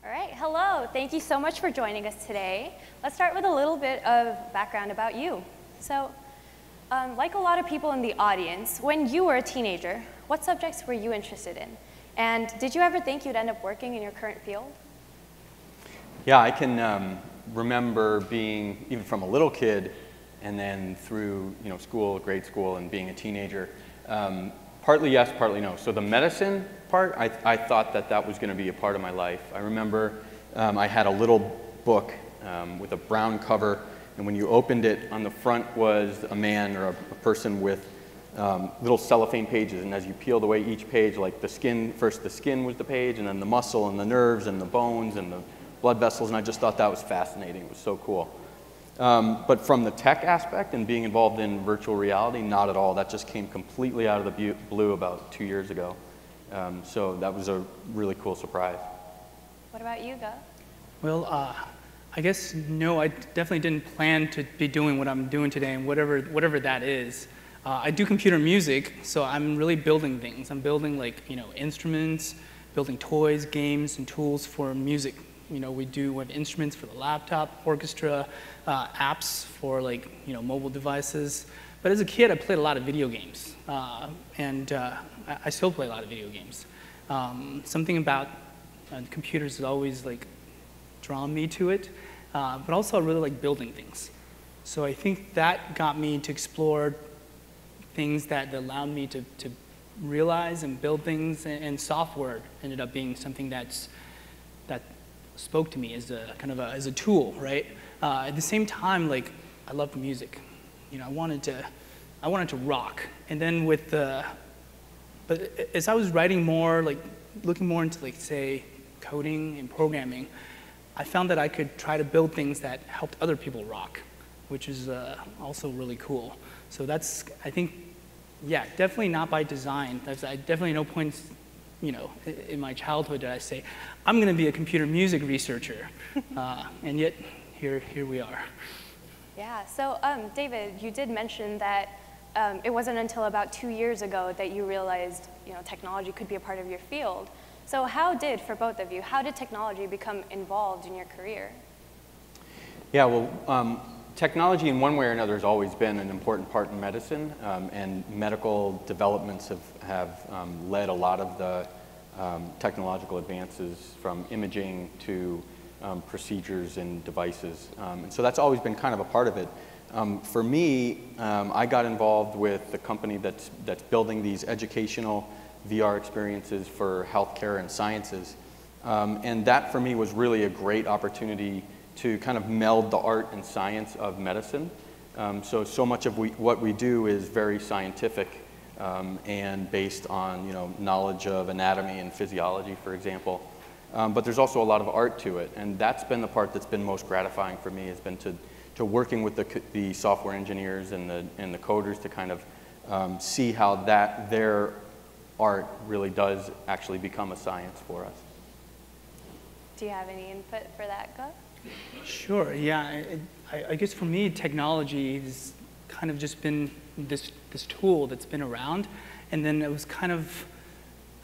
All right, hello. Thank you so much for joining us today. Let's start with a little bit of background about you. So, like a lot of people in the audience, when you were a teenager, what subjects were you interested in? And did you ever think you'd end up working in your current field? Yeah, I can remember being, even from a little kid, and then through school, grade school, and being a teenager, partly yes, partly no. So the medicine part, I thought that was going to be a part of my life. I remember I had a little book with a brown cover, and when you opened it, on the front was a man or a person with little cellophane pages, and as you peeled away each page, like the skin, first the skin was the page, and then the muscle and the nerves and the bones and the blood vessels, and I just thought that was fascinating. It was so cool. But from the tech aspect and being involved in virtual reality, not at all. That just came completely out of the blue about 2 years ago. So that was a really cool surprise. What about you, Gus? Well, I guess no, I definitely didn't plan to be doing what I'm doing today, and whatever that is. I do computer music, so I'm really building things. I'm building instruments, building toys, games, and tools for music. We have instruments for the laptop, orchestra, apps for mobile devices. But as a kid, I played a lot of video games, and I still play a lot of video games. Something about computers has always drawn me to it, but also I really like building things. So I think that got me to explore things that allowed me to realize and build things, and software ended up being something that spoke to me as a as a tool, right? At the same time, I loved music. I wanted to rock. And then but as I was writing more, looking more into say coding and programming, I found that I could try to build things that helped other people rock, which is also really cool. So that's, I think, yeah, definitely not by design. I definitely no points in my childhood did I say, I'm going to be a computer music researcher, and yet here we are. Yeah, so David, you did mention that it wasn't until about 2 years ago that you realized technology could be a part of your field. So for both of you, how did technology become involved in your career? Yeah, well, technology in one way or another has always been an important part in medicine, and medical developments have led a lot of the technological advances from imaging to procedures and devices. And so that's always been kind of a part of it. For me, I got involved with the company that's building these educational VR experiences for healthcare and sciences. And that for me was really a great opportunity to kind of meld the art and science of medicine. So much of what we do is very scientific and based on knowledge of anatomy and physiology, for example. But there's also a lot of art to it, and that's been the part that's been most gratifying for me, has been to working with the software engineers and the coders to kind of see how their art really does actually become a science for us. Do you have any input for that, Gus? Sure, yeah. I guess for me, technology has kind of just been this tool that's been around. And then it was kind of,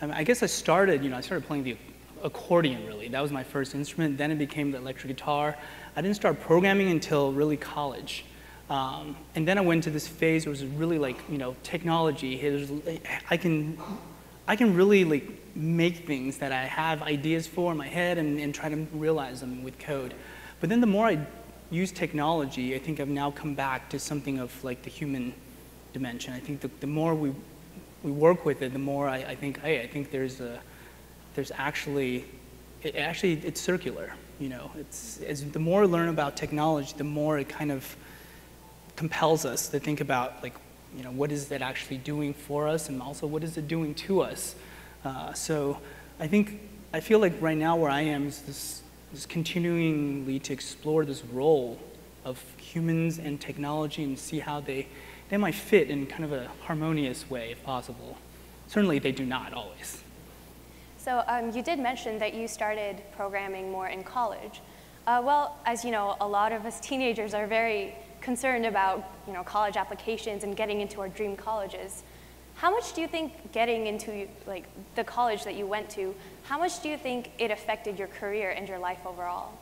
I guess I started playing the accordion, really. That was my first instrument. Then it became the electric guitar. I didn't start programming until really college. And then I went to this phase where it was really technology. I can really make things that I have ideas for in my head and try to realize them with code. But then the more I use technology, I think I've now come back to something of the human dimension. I think the more we work with it, the more I think, hey, I think it's circular. It's the more we learn about technology, the more it kind of compels us to think about what is it actually doing for us, and also what is it doing to us. So I feel like right now where I am is this continuingly to explore this role of humans and technology and see how they might fit in kind of a harmonious way, if possible. Certainly they do not always. So you did mention that you started programming more in college. Well, as you know, a lot of us teenagers are very concerned about college applications and getting into our dream colleges. How much do you think getting into like the college that you went to, how much do you think it affected your career and your life overall?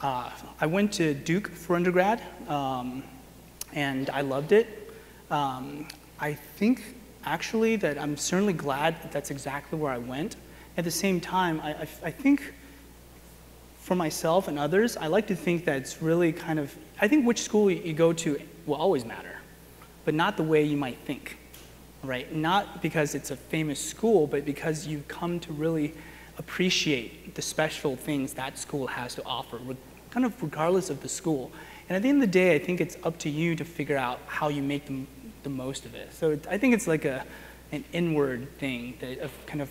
I went to Duke for undergrad, and I loved it. I think actually that I'm certainly glad that that's exactly where I went. At the same time, I think for myself and others, I like to think that it's really kind of, I think which school you go to will always matter, but not the way you might think, right? Not because it's a famous school, but because you come to really appreciate the special things that school has to offer, kind of regardless of the school. And at the end of the day, I think it's up to you to figure out how you make the most of it. So I think it's like an inward thing that of kind of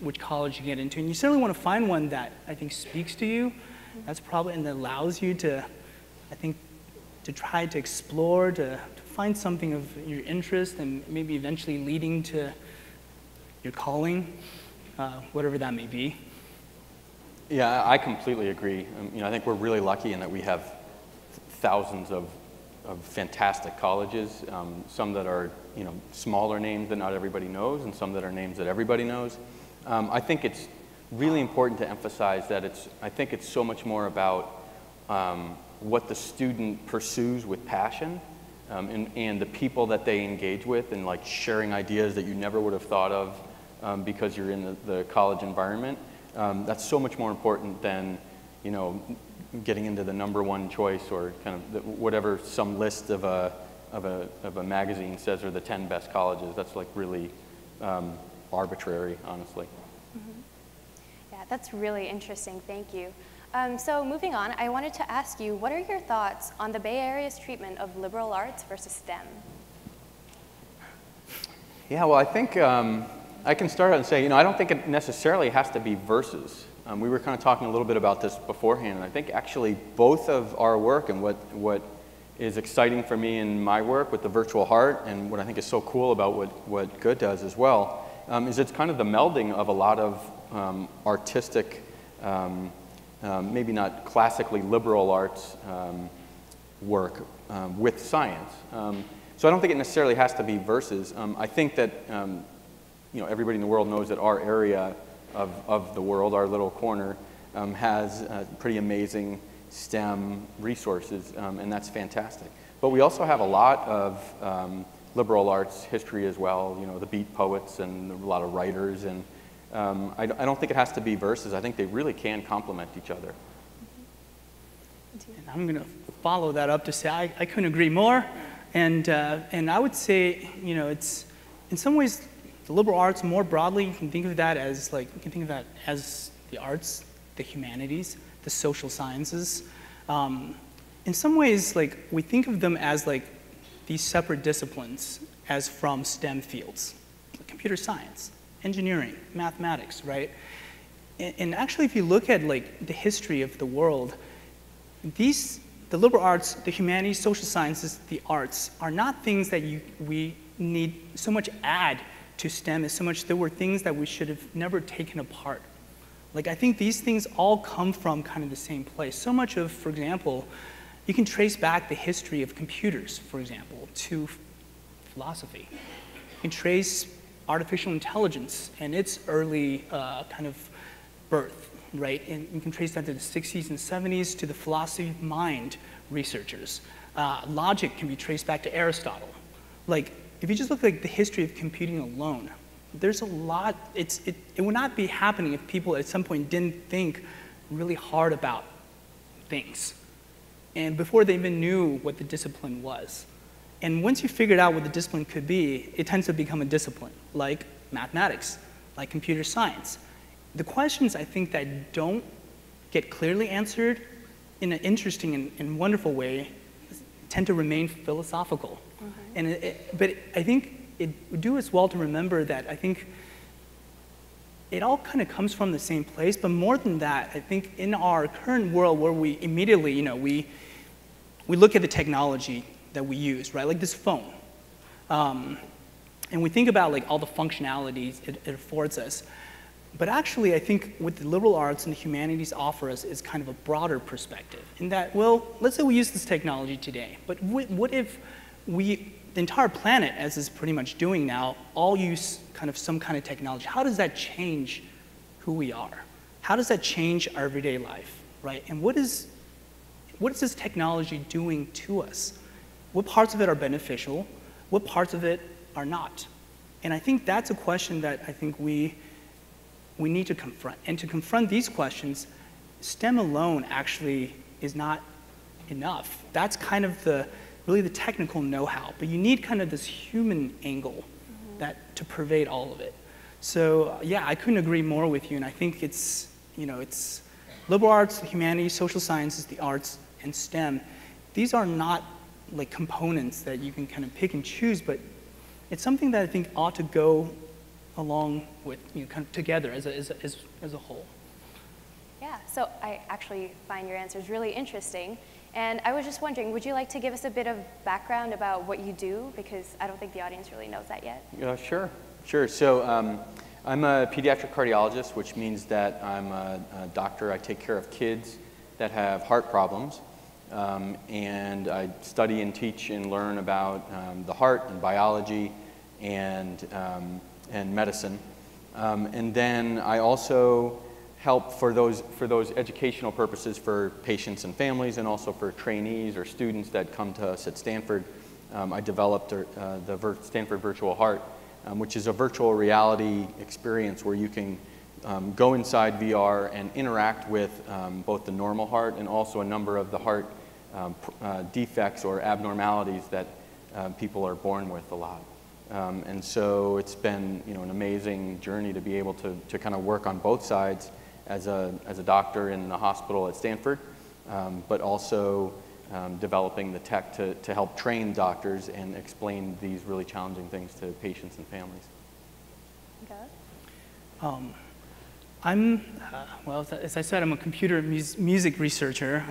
which college you get into. And you certainly want to find one that I think speaks to you. That's probably, and that allows you to, I think, to try to explore, to find something of your interest and maybe eventually leading to your calling, whatever that may be. Yeah, I completely agree. I think we're really lucky in that we have thousands of fantastic colleges, some that are smaller names that not everybody knows, and some that are names that everybody knows. I think it's really important to emphasize that I think it's so much more about what the student pursues with passion, and the people that they engage with, and like sharing ideas that you never would have thought of because you're in the college environment. That's so much more important than getting into the #1 choice or kind of whatever some list of a magazine says are the 10 best colleges. That's like really arbitrary, honestly. Mm-hmm. Yeah, that's really interesting. Thank you. So moving on, I wanted to ask you, what are your thoughts on the Bay Area's treatment of liberal arts versus STEM? Yeah, well, I think I can start out and say, I don't think it necessarily has to be versus. We were kind of talking a little bit about this beforehand, and I think actually both of our work and what is exciting for me in my work with the virtual heart, and what I think is so cool about what Good does as well, is it's kind of the melding of a lot of artistic, maybe not classically liberal arts work with science. So I don't think it necessarily has to be versus. I think that everybody in the world knows that our area of the world, our little corner, has pretty amazing STEM resources, and that's fantastic. But we also have a lot of liberal arts history as well, the beat poets and a lot of writers, and I don't think it has to be versus. I think they really can complement each other. And I'm going to follow that up to say I couldn't agree more, and I would say, it's in some ways the liberal arts more broadly, you can think of that as the arts, the humanities, the social sciences. In some ways, we think of them as these separate disciplines as from STEM fields, like computer science, engineering, mathematics, right? And actually, if you look at the history of the world, the liberal arts, the humanities, social sciences, the arts are not things that we need so much add to STEM as so much there were things that we should have never taken apart. I think these things all come from kind of the same place. So much of, for example, you can trace back the history of computers, for example, to philosophy. You can trace artificial intelligence and its early kind of birth, right? And you can trace that to the 60s and 70s to the philosophy of mind researchers. Logic can be traced back to Aristotle. If you just look at the history of computing alone, there's a lot. It would not be happening if people at some point didn't think really hard about things, and before they even knew what the discipline was. And once you figured out what the discipline could be, it tends to become a discipline, like mathematics, like computer science. The questions I think that don't get clearly answered in an interesting and wonderful way tend to remain philosophical. Mm-hmm. But I think it would do us well to remember that I think it all kind of comes from the same place, but more than that, I think in our current world where we immediately, we look at the technology that we use, right, like this phone, and we think about all the functionalities it affords us. But actually, I think what the liberal arts and the humanities offer us is kind of a broader perspective in that, well, let's say we use this technology today, but what if the entire planet, as is pretty much doing now, all use kind of some kind of technology? How does that change who we are? How does that change our everyday life, right? And what is this technology doing to us? What parts of it are beneficial? What parts of it are not? And I think that's a question that I think we need to confront. And to confront these questions, STEM alone actually is not enough. That's kind of really the technical know-how, but you need kind of this human angle to pervade all of it. So yeah, I couldn't agree more with you, and I think it's liberal arts, humanities, social sciences, the arts, and STEM. These are not like components that you can kind of pick and choose, but it's something that I think ought to go along with, kind of together as a whole. Yeah, so I actually find your answers really interesting. And I was just wondering, would you like to give us a bit of background about what you do? Because I don't think the audience really knows that yet. Sure. So I'm a pediatric cardiologist, which means that I'm a doctor. I take care of kids that have heart problems. And I study and teach and learn about the heart and biology and medicine. And then I also help for those educational purposes for patients and families, and also for trainees or students that come to us at Stanford. I developed the Stanford Virtual Heart, which is a virtual reality experience where you can go inside VR and interact with both the normal heart and also a number of the heart defects or abnormalities that people are born with a lot. And so it's been an amazing journey to be able to kind of work on both sides as a doctor in the hospital at Stanford, but also developing the tech to help train doctors and explain these really challenging things to patients and families. Well, as I said, I'm a computer music researcher.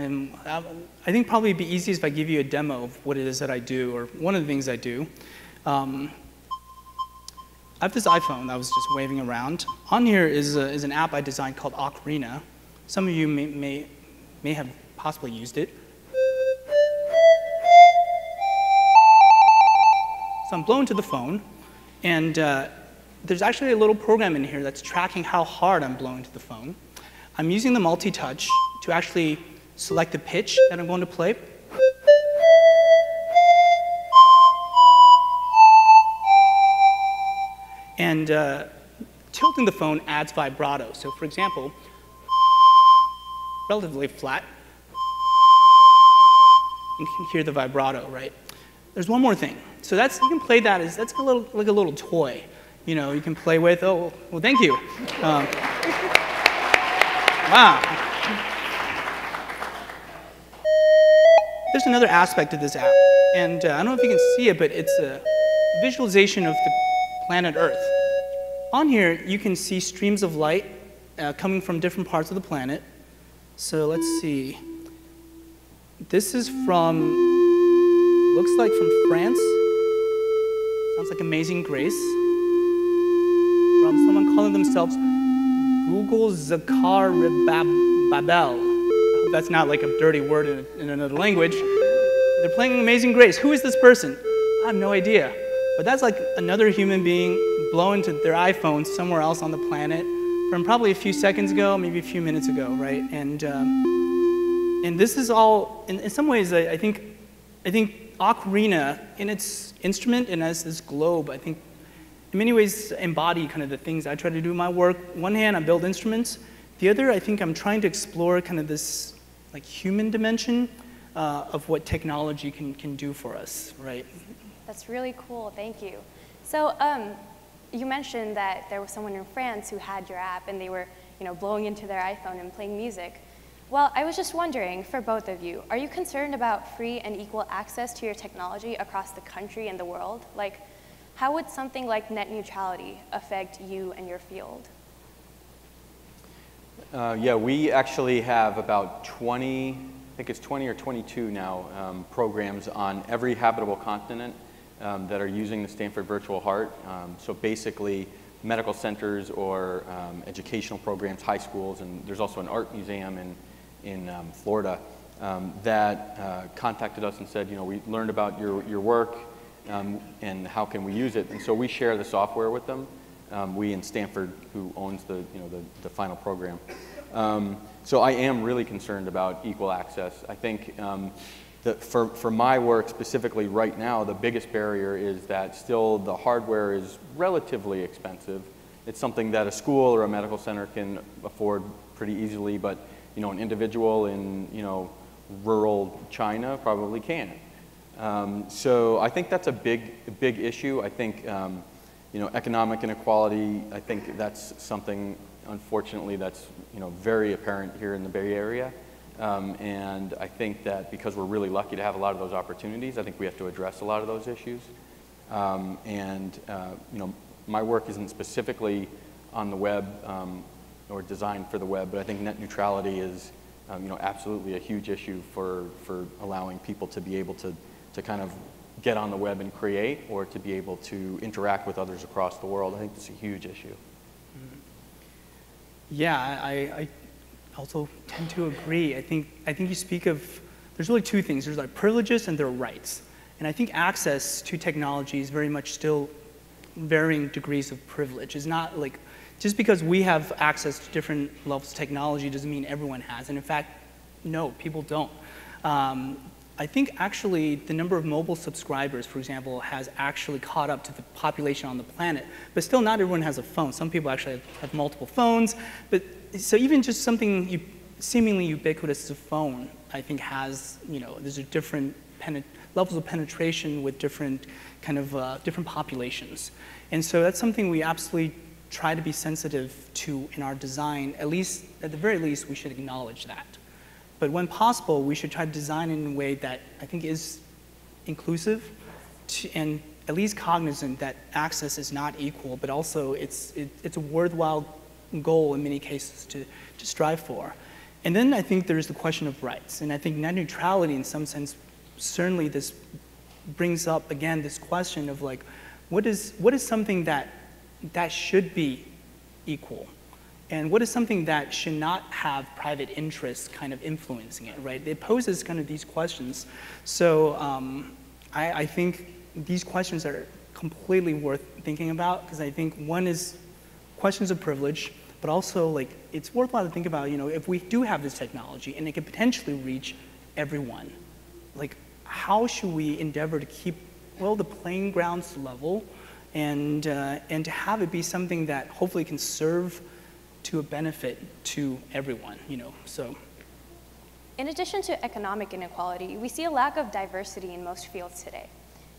I think probably it'd be easiest if I give you a demo of what it is that I do, or one of the things I do. I have this iPhone that I was just waving around. On here is an app I designed called Ocarina. Some of you may have possibly used it. So I'm blowing to the phone, and there's actually a little program in here that's tracking how hard I'm blowing to the phone. I'm using the multi-touch to actually select the pitch that I'm going to play. And tilting the phone adds vibrato. So for example, relatively flat, you can hear the vibrato, right? There's one more thing. So you can play that that's like a little toy. You can play with. Oh, well, thank you. Wow. There's another aspect of this app, and I don't know if you can see it, but it's a visualization of the planet Earth. On here, you can see streams of light coming from different parts of the planet. So let's see. This is looks like from France. Sounds like Amazing Grace. From someone calling themselves Google Zakar Babel. I hope that's not like a dirty word in another language. They're playing Amazing Grace. Who is this person? I have no idea. But that's like another human being blowing to their iPhone somewhere else on the planet from probably a few seconds ago, maybe a few minutes ago, right? And this is all, in some ways, I think Ocarina, in its instrument and as this globe, I think in many ways embody kind of the things I try to do in my work. One hand, I build instruments. The other, I think I'm trying to explore kind of this like human dimension of what technology can do for us, right? That's really cool, thank you. So you mentioned that there was someone in France who had your app and they were blowing into their iPhone and playing music. Well, I was just wondering, for both of you, are you concerned about free and equal access to your technology across the country and the world? Like, how would something like net neutrality affect you and your field? Yeah, we actually have about 20, I think it's 20 or 22 now, programs on every habitable continent that are using the Stanford Virtual Heart. So basically, medical centers or educational programs, high schools, and there's also an art museum in Florida that contacted us and said, we learned about your work and how can we use it, and so we share the software with them. We and Stanford, who owns the final program. So I am really concerned about equal access. I think that for my work specifically right now, the biggest barrier is that still the hardware is relatively expensive. It's something that a school or a medical center can afford pretty easily, but an individual in rural China probably can't. So I think that's a big issue. I think economic inequality, I think that's something, unfortunately, that's very apparent here in the Bay Area. And I think that because we're really lucky to have a lot of those opportunities, I think we have to address a lot of those issues. My work isn't specifically on the web or designed for the web, but I think net neutrality is absolutely a huge issue for allowing people to be able to kind of get on the web and create, or to be able to interact with others across the world. I think it's a huge issue. Yeah, I also tend to agree. I think you speak of, there's really two things. There's like privileges and there are rights. And I think access to technology is very much still varying degrees of privilege. It's not like, just because we have access to different levels of technology doesn't mean everyone has. And in fact, no, people don't. I think actually the number of mobile subscribers, for example, has actually caught up to the population on the planet. But still not everyone has a phone. Some people actually have multiple phones. But so even just something seemingly ubiquitous as a phone, I think has, there's a different levels of penetration with different kind of different populations. And so that's something we absolutely try to be sensitive to in our design. At the very least, we should acknowledge that. But when possible, we should try to design in a way that I think is inclusive and at least cognizant that access is not equal, but also it's a worthwhile goal in many cases to strive for. And then I think there's the question of rights. And I think net neutrality in some sense, certainly this brings up again this question of like, what is something that should be equal? And what is something that should not have private interests kind of influencing it, right? It poses kind of these questions. So I think these questions are completely worth thinking about, because I think one is questions of privilege, but also like it's worthwhile to think about, if we do have this technology and it can potentially reach everyone, like how should we endeavor to keep, the playing grounds level and to have it be something that hopefully can serve to a benefit to everyone, so. In addition to economic inequality, we see a lack of diversity in most fields today,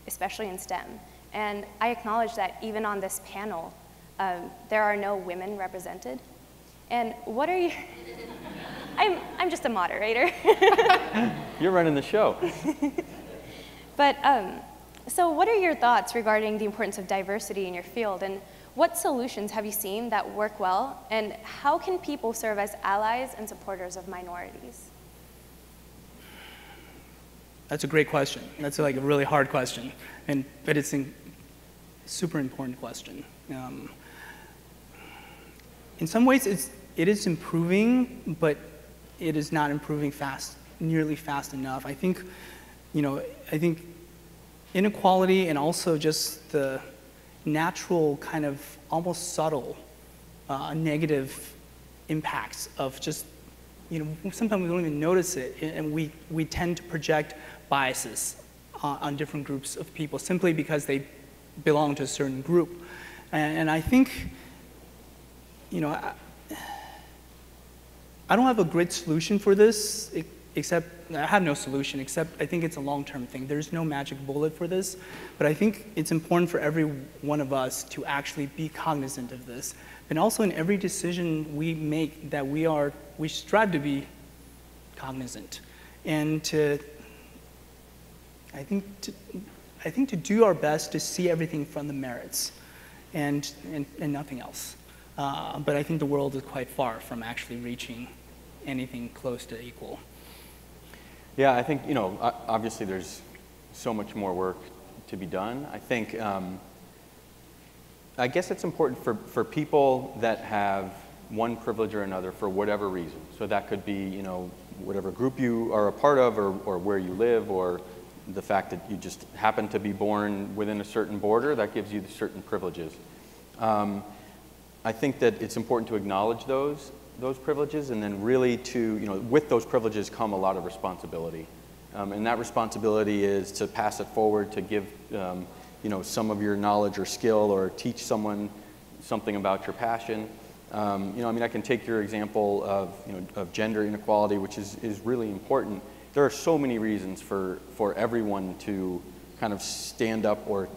especially in STEM. And I acknowledge that even on this panel, there are no women represented. And what are you, I'm just a moderator. You're running the show. But, so what are your thoughts regarding the importance of diversity in your field? And what solutions have you seen that work well, and how can people serve as allies and supporters of minorities? That's a great question. That's like a really hard question, but it's a super important question. In some ways, it is improving, but it is not improving nearly fast enough. I think, I think inequality and also just the natural kind of almost subtle negative impacts of just, sometimes we don't even notice it, and we tend to project biases on different groups of people simply because they belong to a certain group. And I think, I don't have a great solution for this, except, I have no solution, except I think it's a long-term thing. There's no magic bullet for this, but I think it's important for every one of us to actually be cognizant of this. And also in every decision we make that we strive to be cognizant. And I think to do our best to see everything from the merits and nothing else. But I think the world is quite far from actually reaching anything close to equal. Yeah, I think, obviously there's so much more work to be done. I think, I guess it's important for people that have one privilege or another for whatever reason. So that could be, you know, whatever group you are a part of, or where you live, or the fact that you just happen to be born within a certain border, that gives you certain privileges. I think that it's important to acknowledge those privileges, and then really to, you know, with those privileges come a lot of responsibility. And that responsibility is to pass it forward, to give, you know, some of your knowledge or skill, or teach someone something about your passion. You know, I mean, I can take your example of, you know, of gender inequality, which is really important. There are so many reasons for everyone to kind of stand up or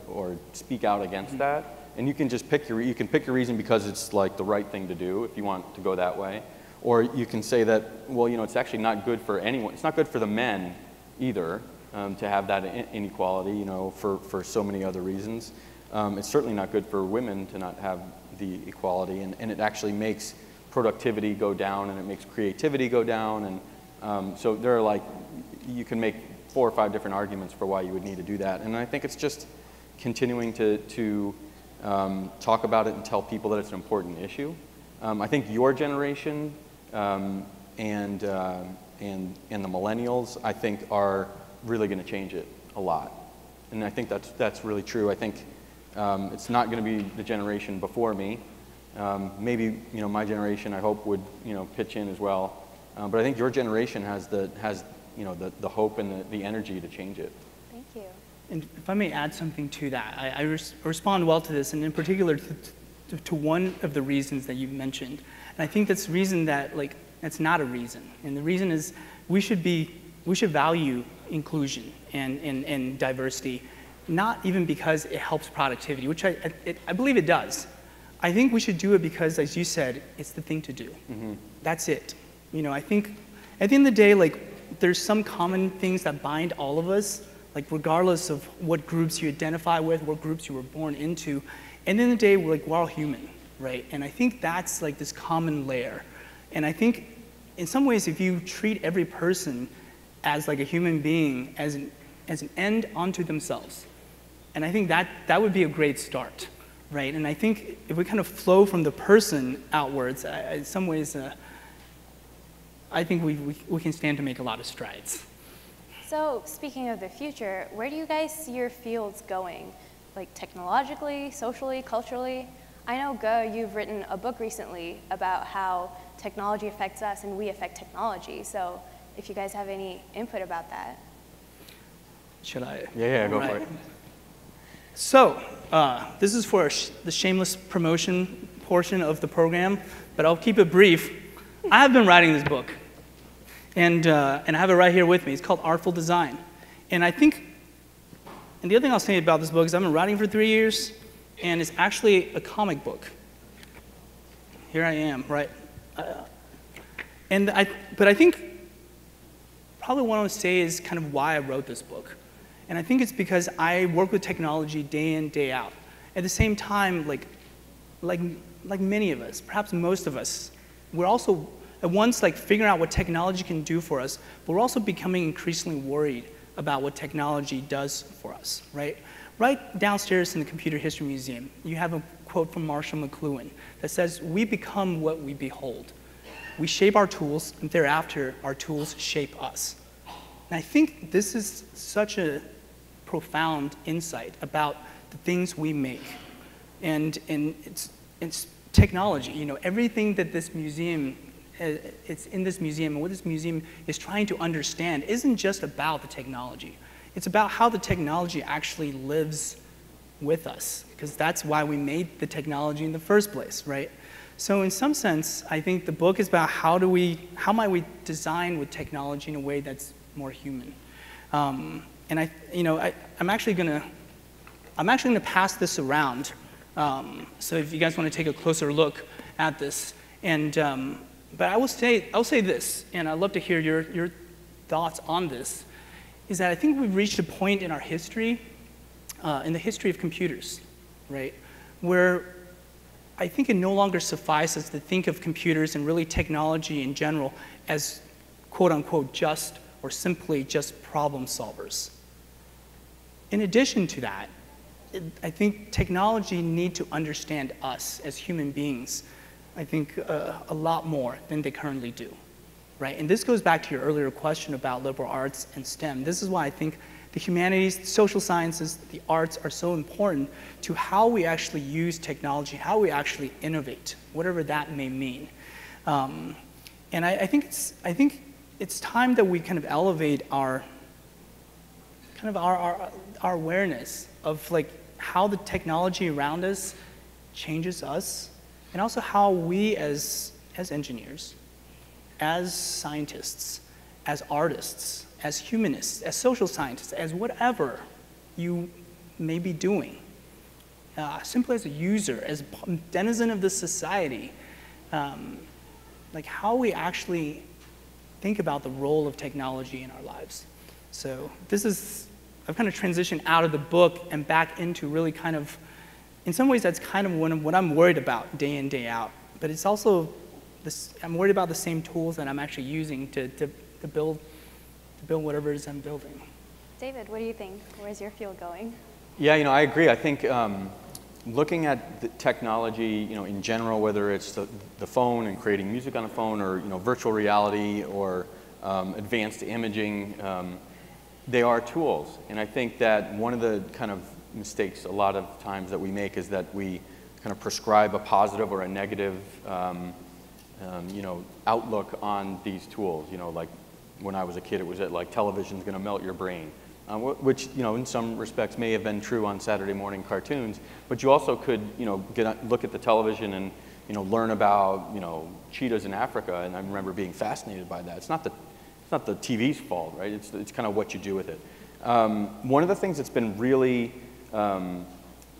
speak out against that. And you can just pick your reason because it's like the right thing to do if you want to go that way. Or you can say that, well, you know, it's actually not good for anyone. It's not good for the men either to have that inequality, you know, for so many other reasons. It's certainly not good for women to not have the equality, and it actually makes productivity go down, and it makes creativity go down, and so there are, like, you can make 4 or 5 different arguments for why you would need to do that. And I think it's just continuing to talk about it and tell people that it's an important issue. I think your generation and the millennials, I think, are really going to change it a lot. And I think that's really true. I think it's not going to be the generation before me. Maybe, you know, my generation, I hope, would, you know, pitch in as well. But I think your generation has you know, the hope and the energy to change it. Thank you. And if I may add something to that, I respond well to this, and in particular to one of the reasons that you mentioned. And I think that's the reason that, like, that's not a reason. And the reason is we should value inclusion and diversity, not even because it helps productivity, which I believe it does. I think we should do it because, as you said, it's the thing to do. Mm-hmm. That's it. You know, I think at the end of the day, like, there's some common things that bind all of us, like, regardless of what groups you identify with, what groups you were born into. And at the end of the day, we're all human, right? And I think that's, like, this common layer. And I think in some ways, if you treat every person as, like, a human being, as an end unto themselves, and I think that would be a great start, right? And I think if we kind of flow from the person outwards, in some ways, I think we can stand to make a lot of strides. So speaking of the future, where do you guys see your fields going? Like, technologically, socially, culturally? I know, Ge, you've written a book recently about how technology affects us and we affect technology. So if you guys have any input about that. Should I? Yeah, go for it. So this is for the shameless promotion portion of the program, but I'll keep it brief. I have been writing this book, and I have it right here with me. It's called Artful Design. And I think, and the other thing I'll say about this book is I've been writing for 3 years, and it's actually a comic book. Here I am, right? But I think probably what I want to say is kind of why I wrote this book. And I think it's because I work with technology day in, day out. At the same time, like many of us, perhaps most of us, we're also at once, like, figuring out what technology can do for us, but we're also becoming increasingly worried about what technology does for us, right? Right downstairs in the Computer History Museum, you have a quote from Marshall McLuhan that says, "We become what we behold. We shape our tools, and thereafter, our tools shape us." And I think this is such a profound insight about the things we make. And it's technology, you know, everything that this museum, it's in this museum, and what this museum is trying to understand isn't just about the technology. It's about how the technology actually lives with us, because that's why we made the technology in the first place, right? So in some sense, I think the book is about how might we design with technology in a way that's more human. And I'm actually gonna pass this around. So if you guys want to take a closer look at this, and but I'll say this, and I'd love to hear your thoughts on this, is that I think we've reached a point in our history, in the history of computers, right, where I think it no longer suffices to think of computers and really technology in general as quote unquote just or simply just problem solvers. In addition to that, I think technology need to understand us as human beings, I think a lot more than they currently do, right? And this goes back to your earlier question about liberal arts and STEM. This is why I think the humanities, the social sciences, the arts are so important to how we actually use technology, how we actually innovate, whatever that may mean. And I think it's time that we kind of elevate our awareness of like how the technology around us changes us, and also how we as engineers, as scientists, as artists, as humanists, as social scientists, as whatever you may be doing, simply as a user, as a denizen of this society, like how we actually think about the role of technology in our lives. So this is, I've kind of transitioned out of the book and back into really kind of, in some ways that's kind of what I'm worried about day in, day out. But it's also, I'm worried about the same tools that I'm actually using to build whatever it is I'm building. David, what do you think? Where's your field going? Yeah, I agree. I think looking at the technology, in general, whether it's the phone and creating music on a phone, or virtual reality, or advanced imaging, they are tools. And I think that one of the kind of mistakes a lot of times that we make is that we kind of prescribe a positive or a negative, outlook on these tools. Like when I was a kid, it was that like television's going to melt your brain. Which, in some respects may have been true on Saturday morning cartoons, but you also could, look at the television and, learn about, cheetahs in Africa, and I remember being fascinated by that. It's not the TV's fault, right? It's kind of what you do with it. One of the things that's been really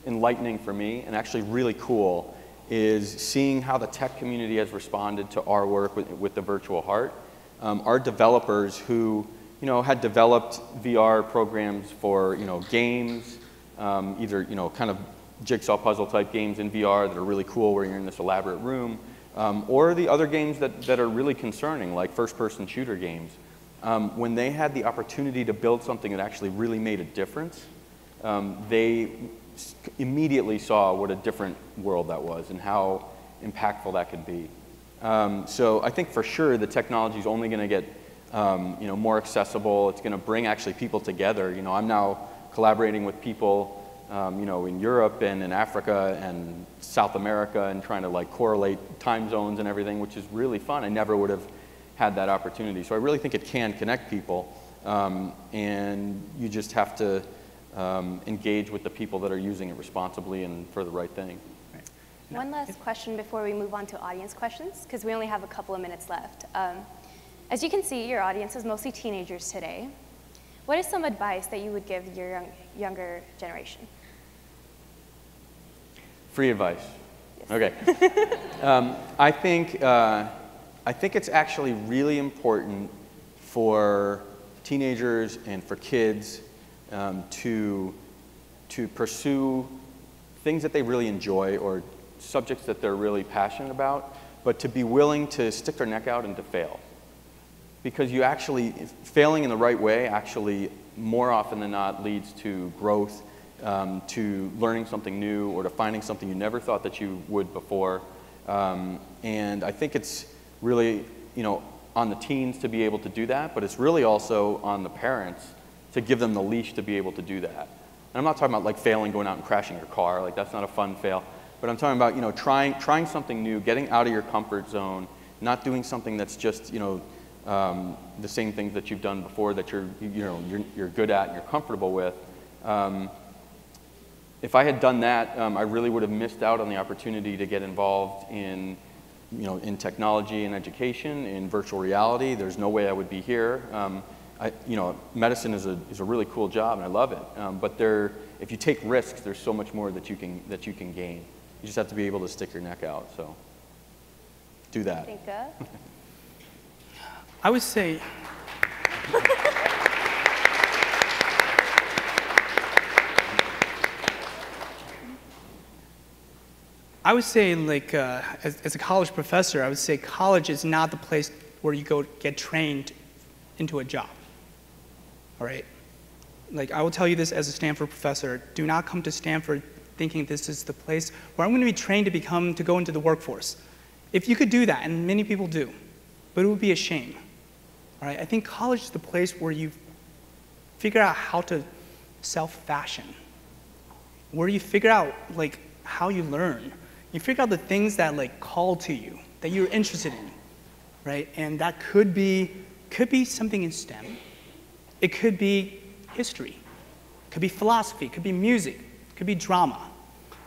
enlightening for me, and actually really cool, is seeing how the tech community has responded to our work with the virtual heart. Our developers who had developed VR programs for, games, either, kind of jigsaw puzzle type games in VR that are really cool where you're in this elaborate room, or the other games that are really concerning, like first-person shooter games. When they had the opportunity to build something that actually really made a difference, they immediately saw what a different world that was and how impactful that could be. So I think for sure the technology is only going to get more accessible. It's going to bring actually people together. I'm now collaborating with people, in Europe and in Africa and South America, and trying to like correlate time zones and everything, which is really fun. I never would have had that opportunity. So I really think it can connect people, and you just have to engage with the people that are using it responsibly and for the right thing. Right. One last question before we move on to audience questions, because we only have a couple of minutes left. As you can see, your audience is mostly teenagers today. What is some advice that you would give your younger generation? Free advice. Yes. Okay. I think it's actually really important for teenagers and for kids to pursue things that they really enjoy or subjects that they're really passionate about, but to be willing to stick their neck out and to fail. Because you actually, failing in the right way actually more often than not leads to growth, to learning something new, or to finding something you never thought that you would before. And I think it's really, on the teens to be able to do that, but it's really also on the parents to give them the leash to be able to do that. And I'm not talking about like failing, going out and crashing your car, like that's not a fun fail. But I'm talking about, trying something new, getting out of your comfort zone, not doing something that's just, the same things that you've done before that you're good at and you're comfortable with. If I had done that, I really would have missed out on the opportunity to get involved in, in technology and education, in virtual reality. There's no way I would be here. Medicine is a really cool job and I love it. But if you take risks, there's so much more that you can gain. You just have to be able to stick your neck out. So do that. I would say, like, as a college professor, I would say college is not the place where you go get trained into a job, all right? like I will tell you this as a Stanford professor, do not come to Stanford thinking this is the place where I'm going to be trained to go into the workforce. If you could do that, and many people do, but it would be a shame. All right? I think college is the place where you figure out how to self-fashion, where you figure out like how you learn. You figure out the things that like call to you, that you're interested in, right? And that could be something in STEM. It could be history. It could be philosophy. It could be music. It could be drama.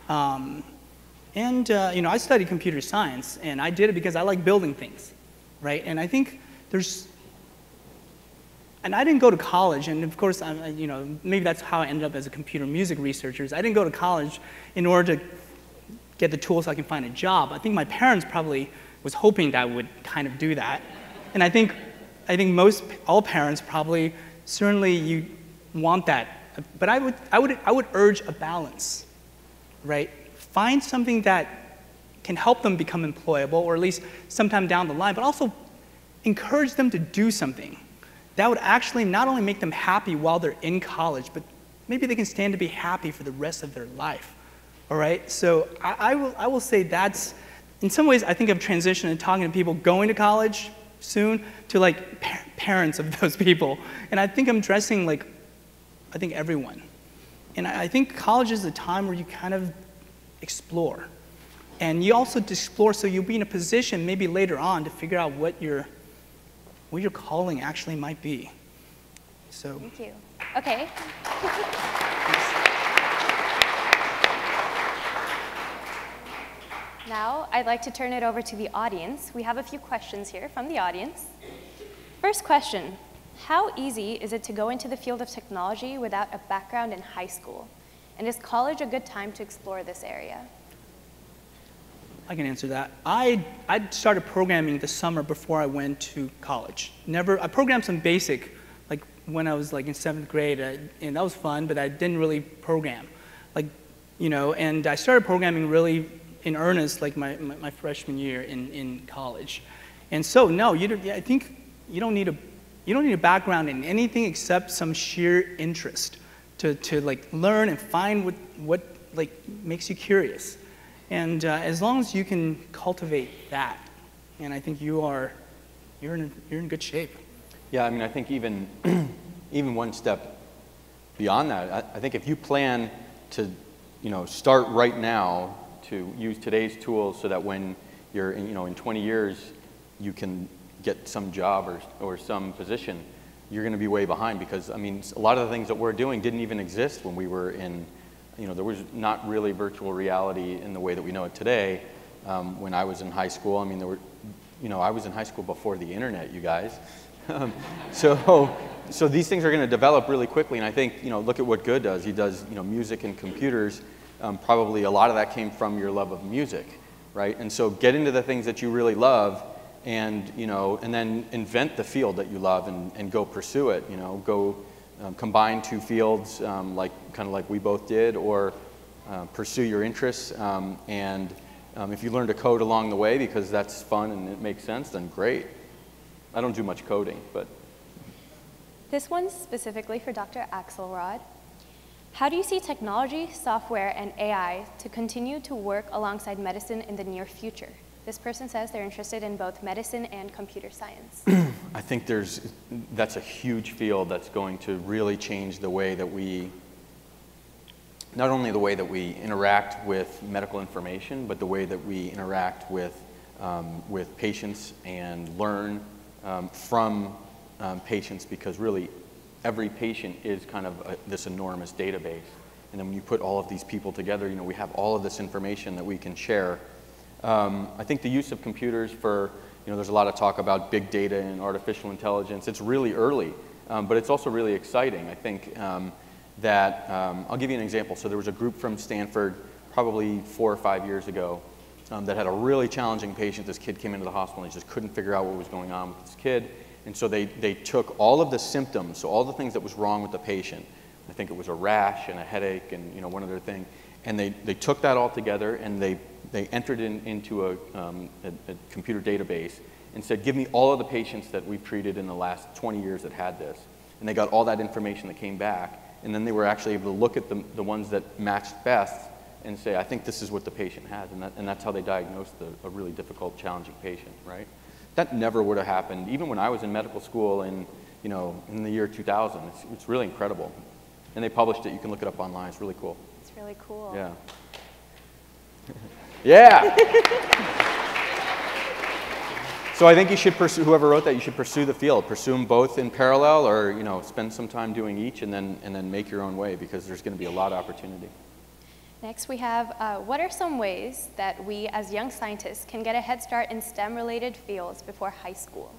You know, I studied computer science, and I did it because I like building things, right? And I think and I didn't go to college, and of course, you know, maybe that's how I ended up as a computer music researcher. I didn't go to college in order to get the tools so I can find a job. I think my parents probably was hoping that I would kind of do that. And I think all parents probably, certainly you want that. But I would urge a balance, right? Find something that can help them become employable, or at least sometime down the line, but also encourage them to do something that would actually not only make them happy while they're in college, but maybe they can stand to be happy for the rest of their life. All right? So I will say that's, in some ways, I think I've transitioned to talking to people going to college soon to like parents of those people. And I think I'm addressing like, I think everyone. And I think college is a time where you kind of explore. And you also explore so you'll be in a position maybe later on to figure out what your calling actually might be. So. Thank you. Okay. Now, I'd like to turn it over to the audience. We have a few questions here from the audience. First question, how easy is it to go into the field of technology without a background in high school? And is college a good time to explore this area? I can answer that. I started programming the summer before I went to college. I programmed some basic, like when I was like in 7th grade, and that was fun, but I didn't really program. Like, you know, and I started programming really in earnest like my freshman year in college. And so, no, I think you don't need a background in anything except some sheer interest to like learn and find what like makes you curious. And as long as you can cultivate that, and I think you're in good shape. Yeah, I mean, I think even one step beyond that, I think if you plan to, you know, start right now to use today's tools so that when you're in 20 years you can get some job or some position, you're going to be way behind, because I mean a lot of the things that we're doing didn't even exist when we were in, there was not really virtual reality in the way that we know it today. When I was in high school, I mean I was in high school before the internet, you guys. So these things are going to develop really quickly, and I think look at what Good does. He does music and computers. Probably a lot of that came from your love of music, right? And so get into the things that you really love, and and then invent the field that you love and go pursue it. Go combine two fields, kind of like we both did, or pursue your interests. And if you learn to code along the way because that's fun and it makes sense, then great. I don't do much coding, but. This one's specifically for Dr. Axelrod. How do you see technology, software, and AI to continue to work alongside medicine in the near future? This person says they're interested in both medicine and computer science. I think that's a huge field that's going to really change the way that not only the way that we interact with medical information, but the way that we interact with patients and learn from patients, because really every patient is kind of this enormous database. And then when you put all of these people together, we have all of this information that we can share. I think the use of computers for, there's a lot of talk about big data and artificial intelligence. It's really early, but it's also really exciting. I think that, I'll give you an example. So there was a group from Stanford probably 4 or 5 years ago that had a really challenging patient. This kid came into the hospital and he just couldn't figure out what was going on with this kid. And so they took all of the symptoms, so all the things that was wrong with the patient. I think it was a rash and a headache and one other thing. And they took that all together and they entered into a computer database and said, give me all of the patients that we've treated in the last 20 years that had this. And they got all that information that came back. and then they were actually able to look at the ones that matched best and say, I think this is what the patient has, and that's how they diagnosed a really difficult, challenging patient, right? That never would have happened, even when I was in medical school in the year 2000. It's really incredible. And they published it. You can look it up online. It's really cool. It's really cool. Yeah. Yeah! So I think you should pursue, whoever wrote that, you should pursue the field. Pursue them both in parallel, or spend some time doing each and then make your own way, because there's going to be a lot of opportunity. Next we have, what are some ways that we as young scientists can get a head start in STEM-related fields before high school?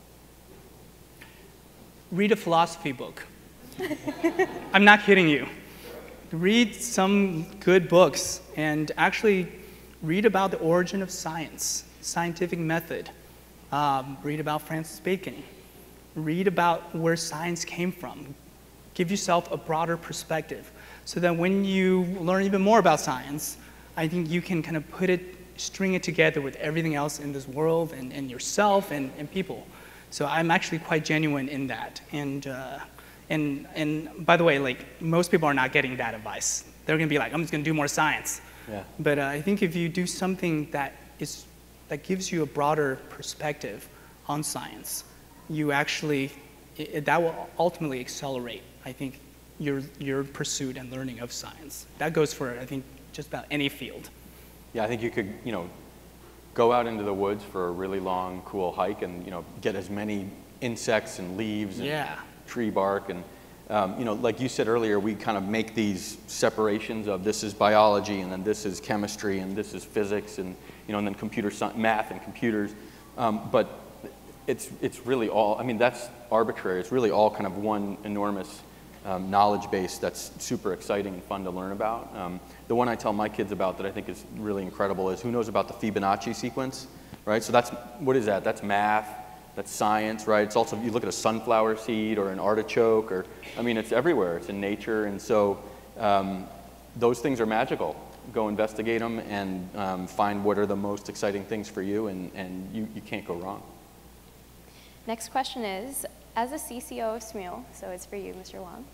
Read a philosophy book. I'm not kidding you. Read some good books and actually read about the origin of science, scientific method. Read about Francis Bacon. Read about where science came from. Give yourself a broader perspective so that when you learn even more about science, I think you can kind of string it together with everything else in this world and yourself and people. So I'm actually quite genuine in that. And by the way, like, most people are not getting that advice. They're going to be like, I'm just going to do more science. Yeah. But I think if you do something that gives you a broader perspective on science, you actually, that will ultimately accelerate, I think, your pursuit and learning of science. That goes for, I think, just about any field. Yeah, I think you could, go out into the woods for a really long, cool hike and, get as many insects and leaves and tree bark. And, like you said earlier, we kind of make these separations of this is biology and then this is chemistry and this is physics and, and then computer science, math and computers. But it's really all, that's arbitrary. It's really all kind of one enormous knowledge base that's super exciting and fun to learn about. The one I tell my kids about that I think is really incredible is, who knows about the Fibonacci sequence, right? So what is that? That's math, that's science, right? It's also, you look at a sunflower seed or an artichoke, or, it's everywhere. It's in nature, and so those things are magical. Go investigate them and find what are the most exciting things for you, and you can't go wrong. Next question is, as a CCO of SMU, so it's for you, Mr. Wang,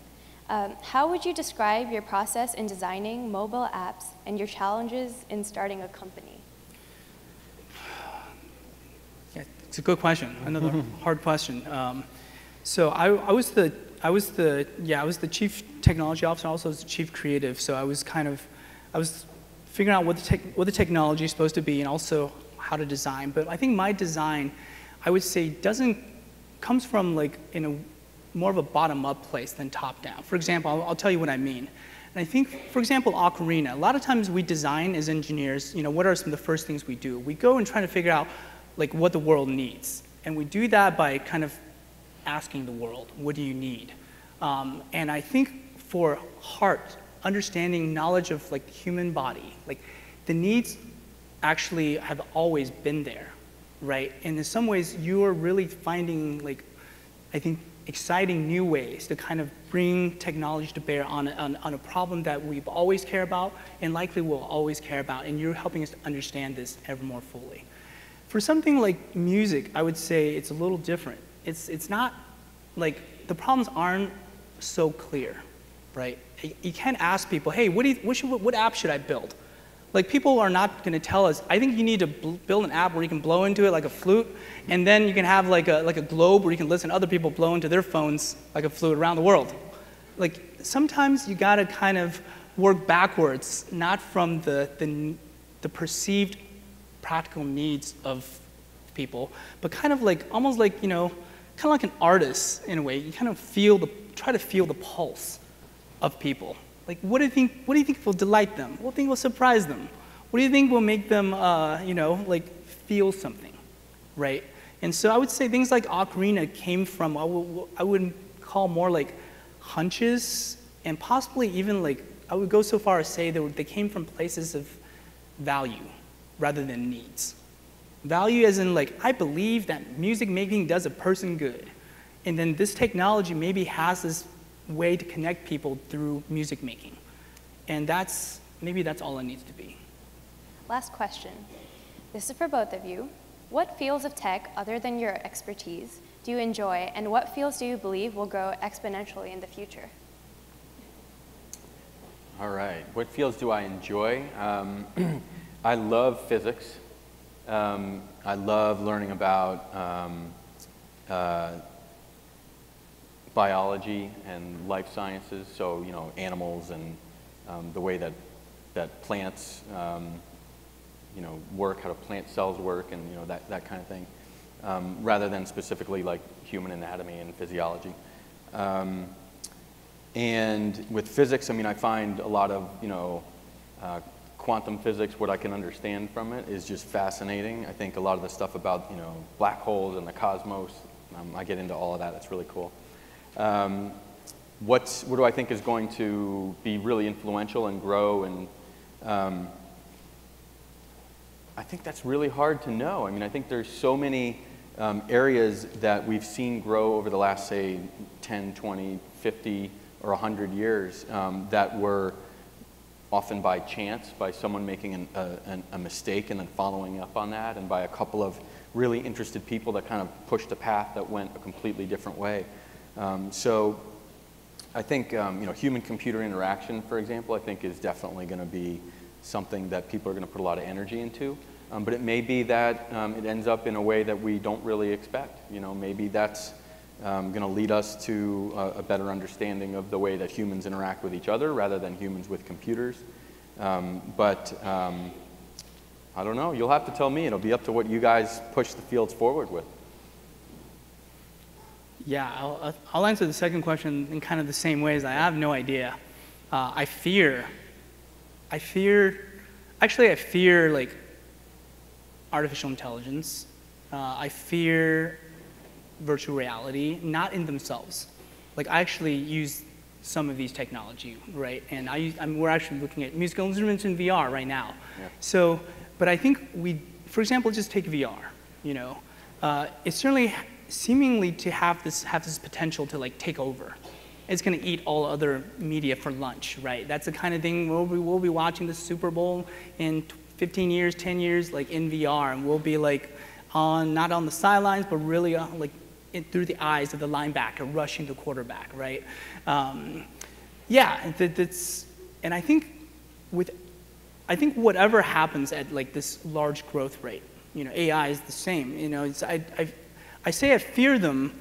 how would you describe your process in designing mobile apps and your challenges in starting a company? Yeah, it's a good question. Another hard question. So I was the chief technology officer, also was the chief creative. So I was figuring out what the technology is supposed to be and also how to design. But I think my design, I would say, comes from more of a bottom-up place than top-down. For example, I'll tell you what I mean. And I think, for example, Ocarina, a lot of times we design as engineers, what are some of the first things we do? We go and try to figure out what the world needs. And we do that by kind of asking the world, what do you need? And I think for heart, understanding knowledge of the human body, the needs actually have always been there, right? And in some ways, you are really finding, I think, exciting new ways to kind of bring technology to bear on a problem that we've always cared about and likely will always care about, and you're helping us to understand this ever more fully. For something like music, I would say it's a little different. It's not the problems aren't so clear, right? You can't ask people, hey, what app should I build? People are not going to tell us, I think you need to build an app where you can blow into it like a flute, and then you can have like a globe where you can listen to other people blow into their phones like a flute around the world. Sometimes you got to kind of work backwards, not from the perceived practical needs of people, but kind of almost kind of like an artist in a way. You kind of try to feel the pulse of people. What do you think will delight them? What do you think will surprise them? What do you think will make them, feel something, right? And so I would say things like Ocarina came from, I would call more hunches, and possibly even I would go so far as say they came from places of value rather than needs. Value as in I believe that music making does a person good, and then this technology maybe has this way to connect people through music making. And maybe that's all it needs to be. Last question. This is for both of you. What fields of tech, other than your expertise, do you enjoy, and what fields do you believe will grow exponentially in the future? All right. What fields do I enjoy? I love physics. I love learning about biology and life sciences. So, you know, animals and the way that plants, you know, work, how do plant cells work, and you know that kind of thing, rather than specifically like human anatomy and physiology. And with physics, I mean, I find a lot of, you know, quantum physics, what I can understand from it is just fascinating. I think a lot of the stuff about, you know, black holes and the cosmos, I get into all of that. It's really cool. What do I think is going to be really influential and grow? And I think that's really hard to know. I mean, I think there's so many areas that we've seen grow over the last, say, 10, 20, 50, or 100 years that were often by chance, by someone making a mistake and then following up on that, and by a couple of really interested people that kind of pushed a path that went a completely different way. So I think you know, human-computer interaction, for example, I think is definitely going to be something that people are going to put a lot of energy into. But it may be that it ends up in a way that we don't really expect. You know, maybe that's going to lead us to a better understanding of the way that humans interact with each other rather than humans with computers. But I don't know. You'll have to tell me. It'll be up to what you guys push the fields forward with. Yeah, I'll answer the second question in kind of the same ways. I have no idea. I fear like artificial intelligence. I fear virtual reality, not in themselves. Like, I actually use some of these technology, right? And we're actually looking at musical instruments in VR right now. Yeah. So, but I think for example, just take VR, you know. It's certainly seemingly to have this potential to like take over. It's going to eat all other media for lunch, right? That's the kind of thing we'll be watching the Super Bowl in 15 years, 10 years, like in VR, and we'll be like not on the sidelines, but really like through the eyes of the linebacker rushing the quarterback, right? Yeah, and I think whatever happens at like this large growth rate, you know, AI is the same. You know, I say I fear them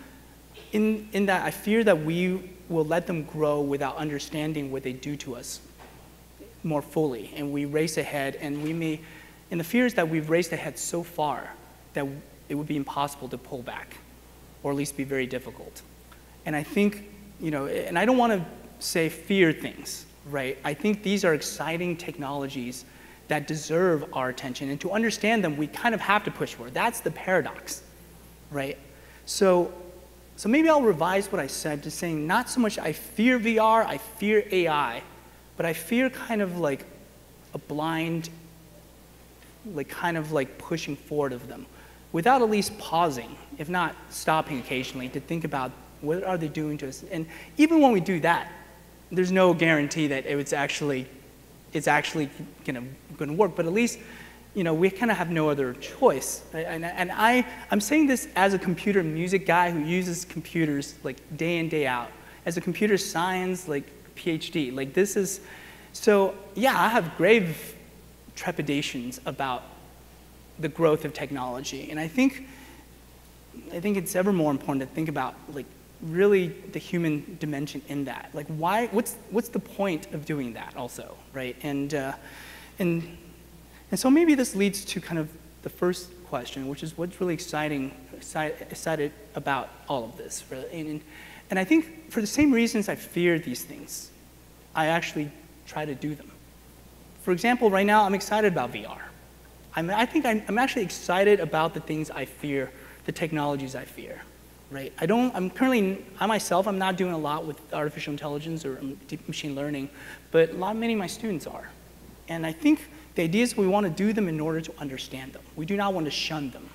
in that I fear that we will let them grow without understanding what they do to us more fully, and we race ahead, and and the fear is that we've raced ahead so far that it would be impossible to pull back, or at least be very difficult. And I think, you know, and I don't want to say fear things, right? I think these are exciting technologies that deserve our attention, and to understand them, we kind of have to push forward. That's the paradox, right? So maybe I'll revise what I said to saying not so much I fear VR, I fear AI, but I fear kind of like a blind, like kind of like pushing forward of them without at least pausing, if not stopping occasionally to think about what are they doing to us. And even when we do that, there's no guarantee that it's actually going to work, but at least, you know, we kind of have no other choice. And I'm saying this as a computer music guy who uses computers like day in, day out, as a computer science like PhD. Like this is, so yeah, I have grave trepidations about the growth of technology. And I think it's ever more important to think about like really the human dimension in that. Like what's the point of doing that also, right? And so maybe this leads to kind of the first question, which is what's really excited about all of this. And I think for the same reasons I fear these things, I actually try to do them. For example, right now I'm excited about VR. I think I'm actually excited about the things I fear, the technologies I fear, right? I myself, I'm not doing a lot with artificial intelligence or deep machine learning, but many of my students are. And I think the idea is we want to do them in order to understand them. We do not want to shun them.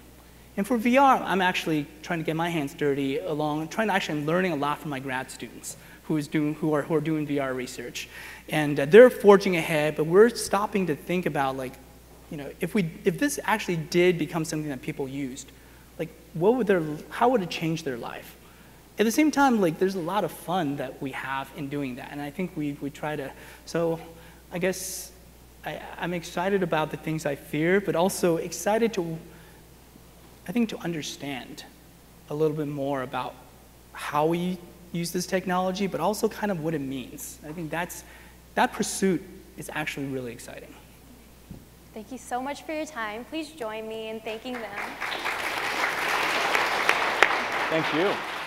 And for VR, I'm actually trying to get my hands dirty I'm learning a lot from my grad students who are doing VR research. And they're forging ahead, but we're stopping to think about, like, you know, if this actually did become something that people used, like how would it change their life? at the same time, like, there's a lot of fun that we have in doing that, and I think we try to, so I guess I'm excited about the things I fear, but also excited to, I think, to understand a little bit more about how we use this technology, but also kind of what it means. I think that pursuit is actually really exciting. Thank you so much for your time. Please join me in thanking them. Thank you.